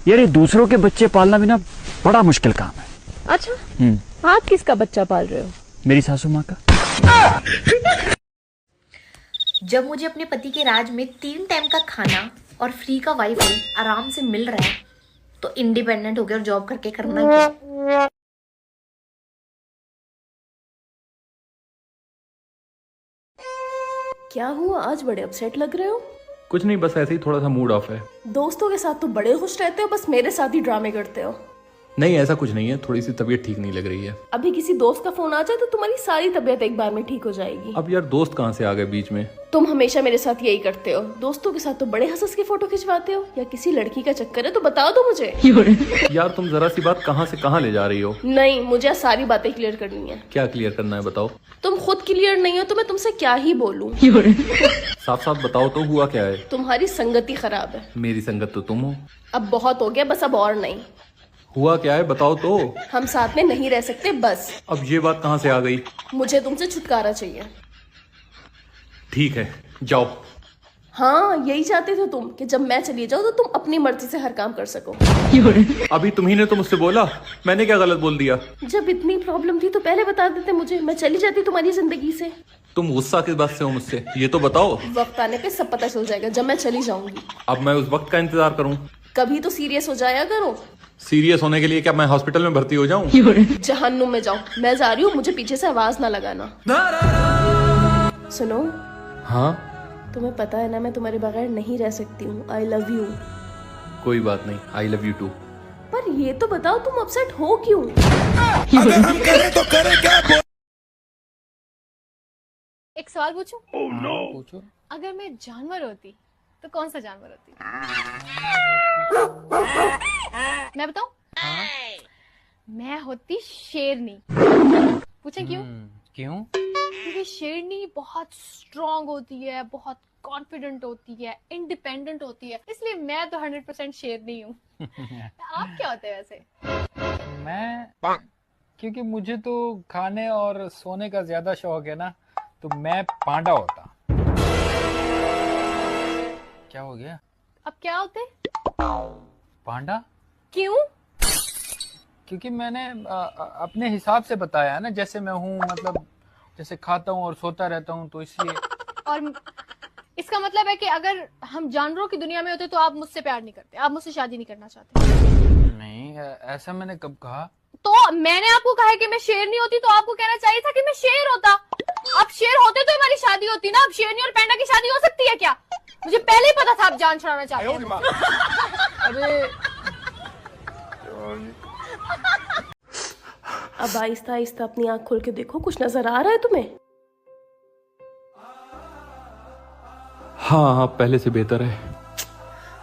यार ये दूसरों के बच्चे पालना भी ना बड़ा मुश्किल काम है। अच्छा, आप किसका बच्चा पाल रहे हो? मेरी सासू माँ का। जब मुझे अपने पति के राज में 3 टाइम का खाना और फ्री का वाईफाई आराम से मिल रहा है तो इंडिपेंडेंट होकर जॉब करके करना क्या? क्या हुआ, आज बड़े अपसेट लग रहे हो? कुछ नहीं, बस ऐसे ही थोड़ा सा मूड ऑफ है। दोस्तों के साथ तो बड़े खुश रहते हो, बस मेरे साथ ही ड्रामे करते हो। नहीं, ऐसा कुछ नहीं है, थोड़ी सी तबीयत ठीक नहीं लग रही है। अभी किसी दोस्त का फोन आ जाए तो तुम्हारी सारी तबीयत एक बार में ठीक हो जाएगी। अब यार दोस्त कहाँ से आ गए बीच में? तुम हमेशा मेरे साथ यही करते हो, दोस्तों के साथ तो बड़े हंस के फोटो खिंचवाते हो। या किसी लड़की का चक्कर है तो बताओ तो मुझे। यार तुम जरा सी बात कहाँ से कहाँ ले जा रही हो? नहीं, मुझे सारी बातें क्लियर करनी है। क्या क्लियर करना है बताओ? तुम खुद क्लियर नहीं हो तो मैं तुमसे क्या ही बोलूं। साफ साफ बताओ तो, हुआ क्या है? तुम्हारी संगति खराब है। मेरी संगत तो तुम हो। अब बहुत हो गया, बस अब और नहीं। हुआ क्या है बताओ तो? हम साथ में नहीं रह सकते बस। अब ये बात कहाँ से आ गई? मुझे तुमसे छुटकारा चाहिए। ठीक है, जाओ। हाँ, यही चाहते थे तुम कि जब मैं चली जाऊँ तो तुम अपनी मर्जी से हर काम कर सको। अभी तुम्ही ने तो मुझसे बोला, मैंने क्या गलत बोल दिया? जब इतनी प्रॉब्लम थी तो पहले बता देते मुझे, मैं चली जाती तुम्हारी जिंदगी से। तुम गुस्सा किस बात से हो मुझसे, ये तो बताओ। वक्त आने पे सब पता चल जाएगा जब मैं चली जाऊंगी। अब मैं उस वक्त का इंतजार करूं? कभी तो सीरियस हो जाया करो। सीरियस होने के लिए क्या मैं हॉस्पिटल में भर्ती हो जाऊं? जहन्नुम में जाओ, मैं जा रही हूँ, मुझे पीछे से आवाज ना लगाना। सुनो, हाँ तुम्हें पता है ना मैं तुम्हारे बगैर नहीं रह सकती हूँ। I love you. कोई बात नहीं, आई लव यू टू। पर ये तो बताओ तुम अपसेट हो क्यों? अगर हम करें तो करें क्या? एक सवाल पूछूं? पूछो। अगर मैं जानवर होती तो कौन सा जानवर होती? मैं बताऊं? मैं होती शेरनी। पूछें क्यों? क्यों? क्योंकि शेरनी बहुत स्ट्रांग होती है, बहुत कॉन्फिडेंट होती है, इंडिपेंडेंट होती है, इसलिए मैं तो 100% शेरनी हूँ। आप क्या होते हैं वैसे? मैं, क्योंकि मुझे तो खाने और सोने का ज्यादा शौक है ना, तो मैं पांडा होता। क्या हो गया? अब क्या होते? पांडा? क्यों? क्योंकि मैंने अपने हिसाब से बताया ना, जैसे मैं हूँ, मतलब जैसे खाता हूँ और सोता रहता हूँ, तो इसलिए। और इसका मतलब है कि अगर हम जानवरों की दुनिया में होते तो आप मुझसे प्यार नहीं करते, आप मुझसे शादी नहीं करना चाहते? नहीं, ऐसा मैंने कब कहा? तो मैंने आपको कहा कि मैं शेर नहीं होती, तो आपको कहना चाहिए था कि मैं शेर होता। आप शेर होते तो हमारी शादी होती ना। अब शेरनी और पैंडा की शादी हो सकती है क्या? मुझे पहले ही पता था आप जान छुड़ाना चाहते हैं। अरे अब आहिस्ता आहिस्ता अपनी आंख खोल के देखो, कुछ नजर आ रहा है तुम्हें? हाँ, पहले से बेहतर है।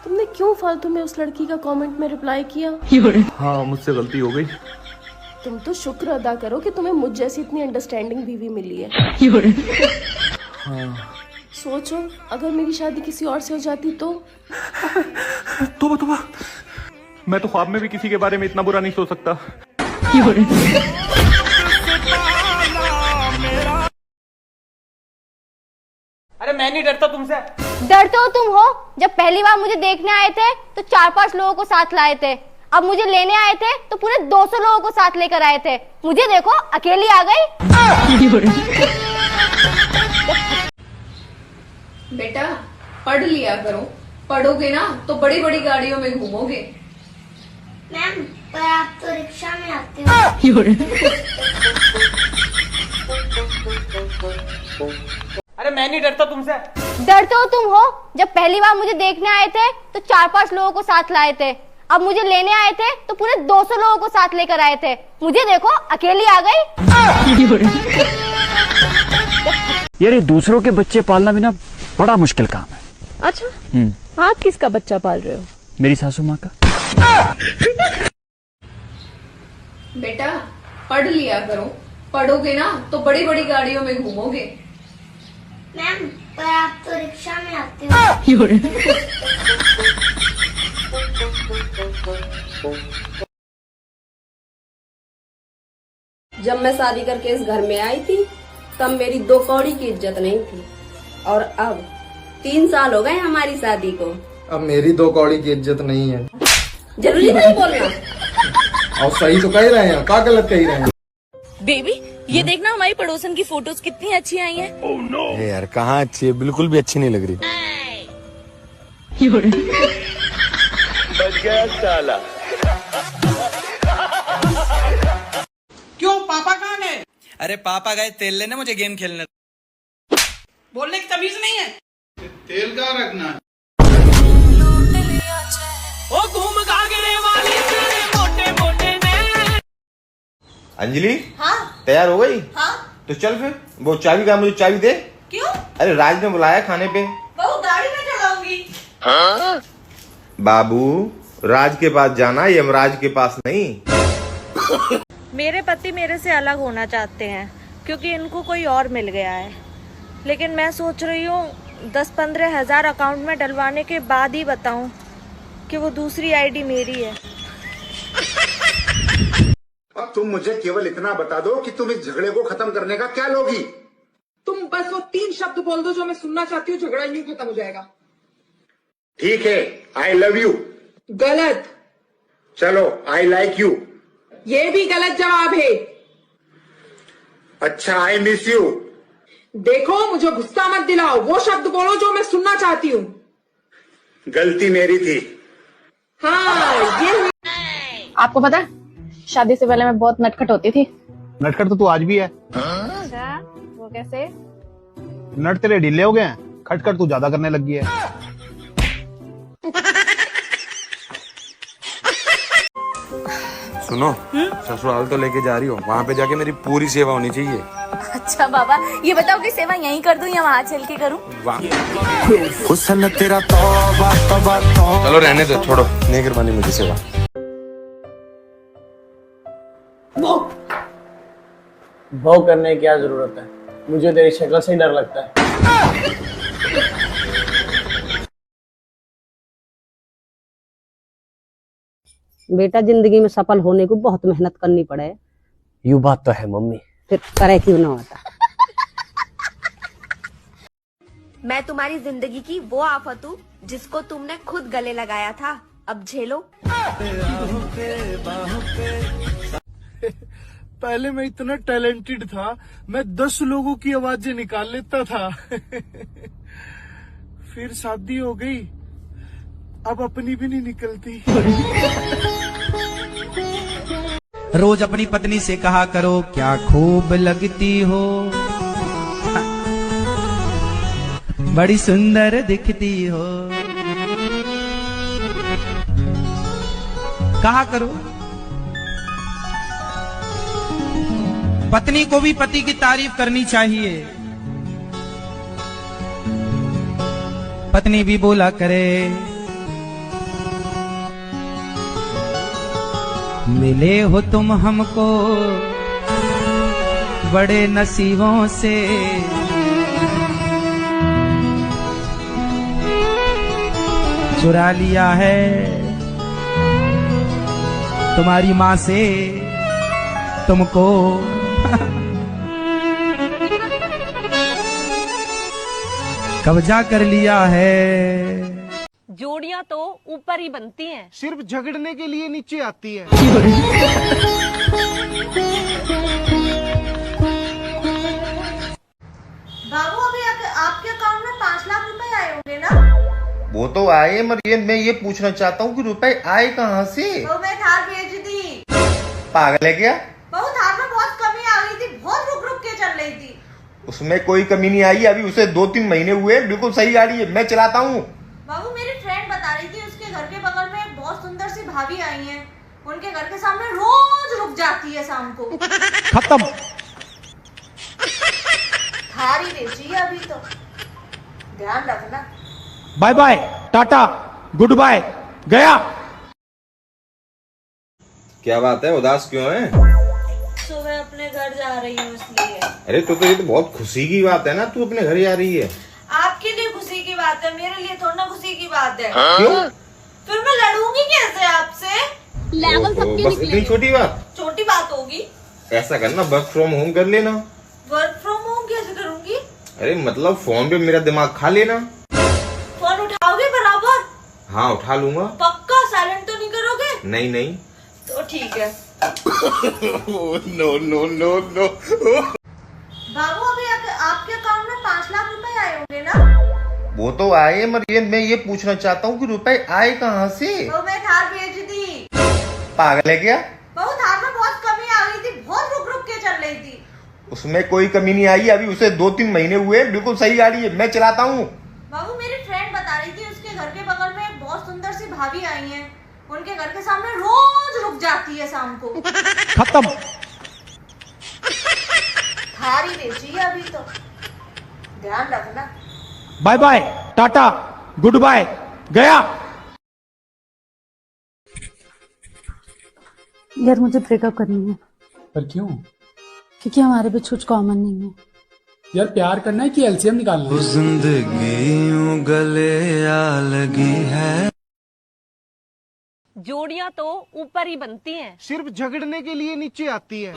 तुमने क्यों फालतू में उस लड़की का कमेंट में रिप्लाई किया? हाँ, मुझसे गलती हो गई। तुम तो शुक्र अदा करो कि तुम्हें मुझ जैसी इतनी अंडरस्टैंडिंग बीवी मिली है। हाँ। सोचो, अगर मेरी शादी किसी और से हो जाती तो? तोबा, मैं तो ख्वाब में भी किसी के बारे में इतना बुरा नहीं सोच सकता। अरे मैं नहीं डरता तुमसे। डरते हो तुम हो। जब पहली बार मुझे देखने आए थे तो 4-5 लोगों को साथ लाए थे, अब मुझे लेने आए थे तो पूरे 200 लोगों को साथ लेकर आए थे। मुझे देखो, अकेली आ गई। बेटा, पढ़ लिया करो, पढ़ोगे ना तो बड़ी बड़ी गाड़ियों में घूमोगे। मैम, पर आप तो रिक्शा में आते हो। अरे मैं नहीं डरता तुमसे। डरते हो तुम हो। जब पहली बार मुझे देखने आए थे तो 4-5 लोगों को साथ लाए थे, अब मुझे लेने आए थे तो पूरे 200 लोगों को साथ लेकर आए थे। मुझे देखो, अकेली आ गई। यार ये दूसरों के बच्चे पालना भी ना बड़ा मुश्किल काम है। अच्छा, आप किसका बच्चा पाल रहे हो? मेरी सासू माँ का। बेटा, पढ़ लिया करो, पढ़ोगे ना तो बड़ी बड़ी गाड़ियों में घूमोगे। मैम, पर आप तो रिक्शा में आते हो। जब मैं शादी करके इस घर में आई थी तब मेरी 2 कौड़ी की इज्जत नहीं थी, और अब 3 साल हो गए हमारी शादी को। अब मेरी 2 कौड़ी की इज्जत नहीं है। जरूरी नहीं बोलना। और सही तो कह रहे हैं, क्या गलत कह रहे हैं? बेबी ये देखना हमारी पड़ोसन की फोटोज कितनी अच्छी आई हैं। यार कहाँ अच्छी है, बिल्कुल भी अच्छी नहीं लग रही। क्यों पापा कहाँ गए? अरे पापा गए तेल लेने, मुझे गेम खेलने। बोलने की तमीज नहीं है। तेल कहाँ रखना है? ओ घूम गागरे वाली तेरे मोटे मोटे ने। अंजलि हाँ तैयार हो गई? हाँ। तो चल फिर, वो चाबी का, मुझे चाबी दे। क्यों? अरे राज ने बुलाया खाने पे। बहू गाड़ी में चढ़ाऊंगी। बाबू राज के पास जाना, यमराज के पास नहीं। मेरे पति मेरे से अलग होना चाहते हैं क्योंकि इनको कोई और मिल गया है, लेकिन मैं सोच रही हूँ 10-15 हजार अकाउंट में डलवाने के बाद ही बताऊं कि वो दूसरी आईडी मेरी है। अब तुम मुझे केवल इतना बता दो कि तुम इस झगड़े को खत्म करने का क्या लोगी? तुम बस वो 3 शब्द बोल दो जो मैं सुनना चाहती हूँ, झगड़ा यूं खत्म हो जाएगा। ठीक है, आई लव यू। गलत। चलो आई लाइक यू। ये भी गलत जवाब है। अच्छा आई मिस यू। देखो मुझे गुस्सा मत दिलाओ, वो शब्द बोलो जो मैं सुनना चाहती हूँ। गलती मेरी थी। हाँ ये आपको पता है शादी से पहले मैं बहुत नटखट होती थी। नटखट तो तू आज भी है। अच्छा वो कैसे? नट तेरे ढीले हो गए हैं, खटखट तू ज्यादा करने लगी है। सुनो, ससुराल तो लेके जा रही हो, वहाँ पे जाके मेरी पूरी सेवा होनी चाहिए। अच्छा बाबा ये बताओ कि सेवा यहीं कर दूं या वहाँ चल के करूं? हुस्न तेरा तौबा तौबा तौबा। चलो रहने दो, छोड़ो, नहीं करवानी मुझे सेवा। भोग करने की क्या जरूरत है, मुझे तेरी शक्ल से ही डर लगता है। बेटा जिंदगी में सफल होने को बहुत मेहनत करनी पड़े। यू बात तो है मम्मी। फिर करे क्यों ना होता। मैं तुम्हारी जिंदगी की वो आफत हूँ जिसको तुमने खुद गले लगाया था, अब झेलो। पहले मैं इतना टैलेंटेड था, मैं 10 लोगों की आवाजें निकाल लेता था। फिर शादी हो गई, अब अपनी भी नहीं निकलती। रोज अपनी पत्नी से कहा करो क्या खूब लगती हो, बड़ी सुंदर दिखती हो। कहा करो। पत्नी को भी पति की तारीफ करनी चाहिए। पत्नी भी बोला करे मिले हो तुम हमको बड़े नसीबों से, चुरा लिया है तुम्हारी माँ से तुमको। कब्जा कर लिया है। जोड़ियां तो ऊपर ही बनती हैं, सिर्फ झगड़ने के लिए नीचे आती है। बाबू अभी आपके अकाउंट में 5 लाख रुपए आए होंगे ना? वो तो आए, मगर मैं ये पूछना चाहता हूँ कि रुपए आए कहाँ से? तो मैं थार भेज दी। पागल है क्या? बहुत थार में बहुत कमी आ गई थी, बहुत रुक रुक के चल रही थी। उसमें कोई कमी नहीं आई, अभी उसे 2-3 महीने हुए, बिल्कुल सही गाड़ी है, मैं चलाता हूँ। बाबू मेरी फ्रेंड बता रही थी उसके घर के बगल में एक बहुत सुंदर सी भाभी आई हैं, उनके घर के सामने रोज रुक जाती है शाम को। खत्म। थारी बेची है अभी तो, ध्यान रखना। Bye bye, tata, good bye, गया। क्या बात है, उदास क्यों है? सुबह अपने घर जा रही हूँ इसलिए। अरे तो ये तो बहुत खुशी की बात है ना, तू अपने घर जा रही है। आपके लिए खुशी की बात है, मेरे लिए थोड़ा ना खुशी की बात है। क्यों? फिर मैं लड़ूंगी कैसे आपसे? बस इतनी छोटी बात? छोटी बात होगी। ऐसा करना, वर्क फ्रॉम होम कर लेना। वर्क फ्रॉम होम कैसे करूंगी? अरे मतलब फोन पे मेरा दिमाग खा लेना। फोन उठाओगे बराबर? हाँ उठा लूंगा। पक्का साइलेंट तो नहीं करोगे? नहीं नहीं। तो ठीक है। No no no no. बाबू अभी आपके अकाउंट में 5 लाख रुपए आए होंगे ना? वो तो आए, मगर मैं ये पूछना चाहता हूँ कि रुपए आए कहाँ से? तो मैं थार बेच दी। पागल है क्या? बहुत थार में बहुत कमी आ गई थी, बहुत रुक रुक के चल रही थी। उसमें कोई कमी नहीं आई, अभी उसे 2-3 महीने हुए, बिल्कुल सही गाड़ी है, मैं चलाता हूँ। बाबू मेरी फ्रेंड बता रही थी उसके घर के बगल में एक बहुत सुंदर सी भाभी आई है, उनके घर के सामने रोज रुक जाती है शाम को। खत्म। थार ही बेची है अभी तो, ध्यान रखना। Bye bye, tata, good bye, गया। यार मुझे ब्रेकअप करनी है। पर क्यों? क्योंकि हमारे बीच कुछ कॉमन नहीं है। यार प्यार करना है कि एलसीएम निकालना है? जिंदगी यूं गले आ लगी है। जोड़ियां तो ऊपर ही बनती हैं, सिर्फ झगड़ने के लिए नीचे आती है।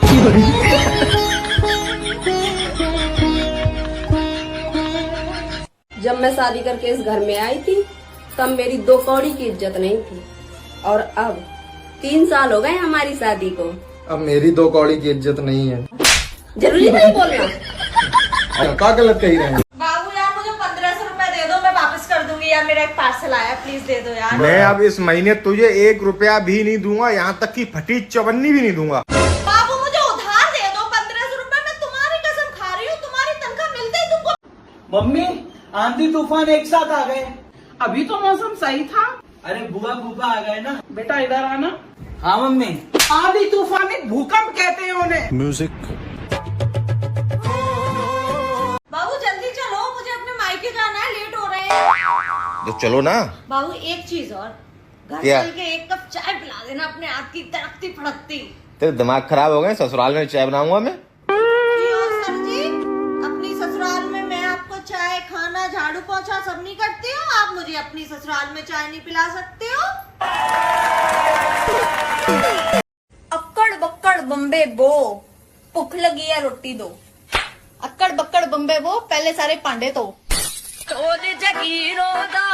जब मैं शादी करके इस घर में आई थी तब मेरी 2 कौड़ी की इज्जत नहीं थी, और अब 3 साल हो गए हमारी शादी को, अब मेरी 2 कौड़ी की इज्जत नहीं है। जरूरी नहीं बोलना। क्या गलत कही रहे हैं? बाबू यार मुझे 1500 रुपए दे दो, मैं वापस कर दूंगी। यार मेरा एक पार्सल आया, प्लीज दे दो यार। मैं अब इस महीने तुझे 1 रुपया भी नहीं दूंगा, यहाँ तक कि फटी चवन्नी भी नहीं दूंगा। बाबू मुझे उधार दे दो 1500 रुपए, मैं तुम्हारी कसम खा रही हूँ, तुम्हारी तनख्वाह मिलते ही तुमको। मम्मी, आंधी तूफान एक साथ आ गए। अभी तो मौसम सही था। अरे बुआ फूफा आ गए ना। बेटा इधर आना। हाँ मम्मी। आंधी तूफान एक भूकंप कहते हैं उन्हें। म्यूजिक। बाबू जल्दी चलो, मुझे अपने मायके जाना है, लेट हो रहे हैं। तो चलो ना। बाबू एक चीज और, घर क्या? चल के 1 कप चाय पिला देना अपने हाथ की तड़कती फड़कती। तेरे दिमाग खराब हो गए, ससुराल में चाय बनाऊंगा मैं? और सर जी, अपनी ससुराल में मैं आपको चाय, खाना, झाड़ू पोछा सब नहीं करती हूँ, आप मुझे अपनी ससुराल में चाय नहीं पिला सकते हो? अक्कड़ बक्कड़ बम्बे बो, भुख लगी है रोटी दो। अक्कड़ बक्कड़ बम्बे वो, पहले सारे पांडे तो जगीरों दा